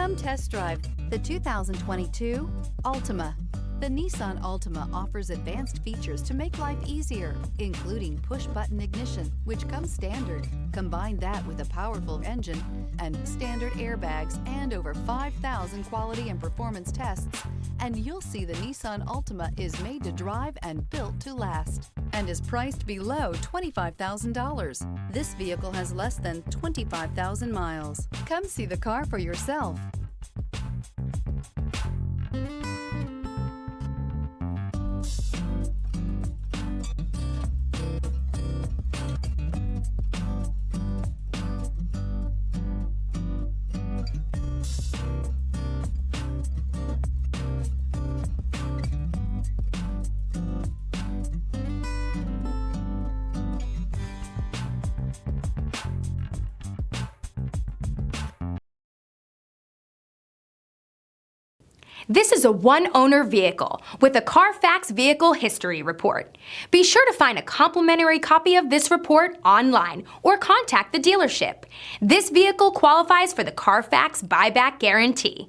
Come test drive the 2022 Altima. The Nissan Altima offers advanced features to make life easier, including push-button ignition, which comes standard. Combine that with a powerful engine and standard airbags and over 5,000 quality and performance tests, and you'll see the Nissan Altima is made to drive and built to last, and is priced below $25,000. This vehicle has less than 25,000 miles. Come see the car for yourself. This is a one-owner vehicle with a Carfax Vehicle History Report. Be sure to find a complimentary copy of this report online or contact the dealership. This vehicle qualifies for the Carfax Buyback Guarantee.